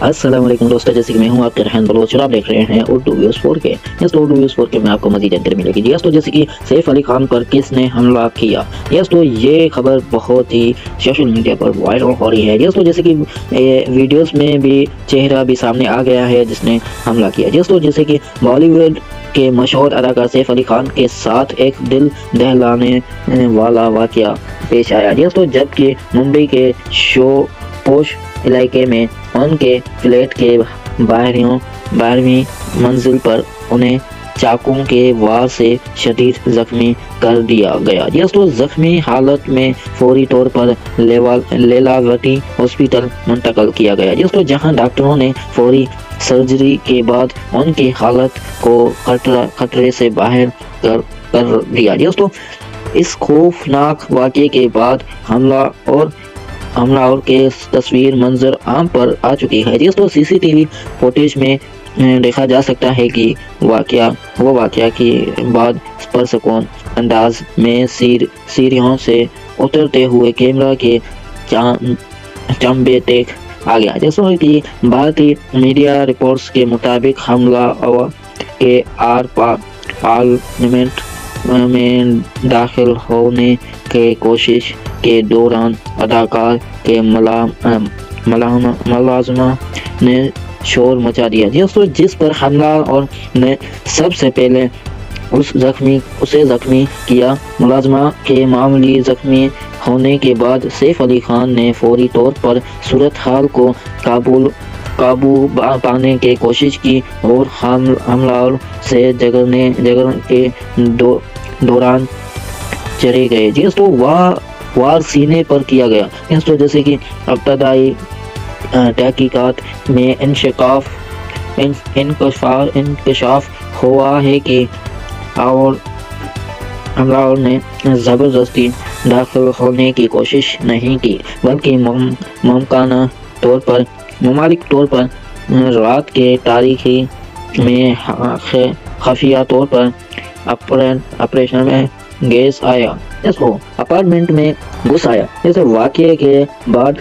السلام علیکم دوستو، جیسے کہ میں ہوں آپ کے رحم بلوچ اور آپ دیکھ رہے ہیں اردو ویوز 4 کے۔ اردو ویوز 4 کے میں آپ کو مزید جانکاری ملے گی۔ دوستو جیسے کہ سیف علی خان پر کس نے حملہ کیا، دوستو یہ خبر بہت ہی سوشل میڈیا پر وائرل ہو رہی ہے۔ دوستو جیسے کہ ویڈیوز میں بھی چہرہ بھی سامنے آ گیا ہے جس نے حملہ کیا۔ دوستو جیسے کہ بالی ووڈ کے مشہور اداکار سیف علی خان کے ساتھ ایک دل دہلانے والا واقعہ پیش آیا دوستو، جبکہ ممبئی کے پوش علاقے میں ان کے فلیٹ کے 12ویں منزل پر انہیں چاقو کے وار سے شدید زخمی کر دیا گیا۔ دوستو زخمی حالت میں فوری طور پر لیلاوتی ہاسپٹل منتقل کیا گیا دوستو، جہاں ڈاکٹروں نے فوری سرجری کے بعد ان کی حالت کو خطرے سے باہر کر دیا دوستو۔ اس خوفناک واقعے کے بعد حملہ اور کے تصویر منظر عام پر آ چکی ہے دوستو۔ سی سی ٹی وی فوٹیج میں دیکھا جا سکتا ہے کہ واقعہ کے بعد پرسکون انداز میں سیڑھیوں سے اترتے ہوئے کیمرہ کے چمبے دیکھ آ گیا جیسا کہ بھارتی میڈیا رپورٹس کے مطابق حملہ کے پارلیمنٹ میں داخل ہونے کی کوشش کے دوران اداکار کے ملازمہ نے شور مچا دیا دوستو، جس پر حملہ اور نے سب سے پہلے اسے زخمی کیا۔ ملازمہ کے معمولی زخمی ہونے کے بعد سیف علی خان نے فوری طور پر صورتحال کو قابو پانے کی کوشش کی اور حملہ سے جگڑنے کے دوران چڑھے گئے دوستو وار سینے پر کیا گیا دوستو، جیسے کہ ابتدائی تحقیقات میں انکشاف ہوا ہے کہ حملہ نے زبردستی داخل ہونے کی کوشش نہیں کی، بلکہ ممالک طور پر رات کے تاریخی میں خفیہ طور پر آپریشن میں اپارٹمنٹ میں گھس آیا جیسے واقعے کے بعد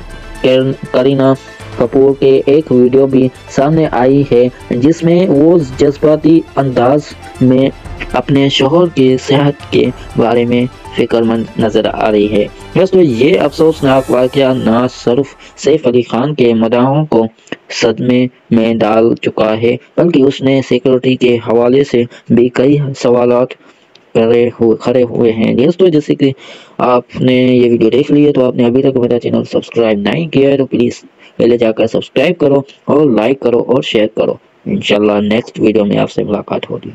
کرینہ کپور کے ایک ویڈیو بھی سامنے آئی ہے جس میں وہ جذباتی انداز میں اپنے شوہر کی صحت کے بارے میں فکر مند نظر آ رہی ہے دوستو۔ یہ افسوسناک واقعہ نہ صرف سیف علی خان کے مداحوں کو صدمے میں ڈال چکا ہے، بلکہ اس نے سیکورٹی کے حوالے سے بھی کئی سوالات کھڑے ہوئے ہیں دوستو۔ جیسے کہ آپ نے یہ ویڈیو دیکھ لی ہے تو آپ نے ابھی تک میرا چینل سبسکرائب نہیں کیا ہے تو پلیز پہلے جا کر سبسکرائب کرو اور لائک کرو اور شیئر کرو۔ انشاءاللہ نیکسٹ ویڈیو میں آپ سے ملاقات ہوگی۔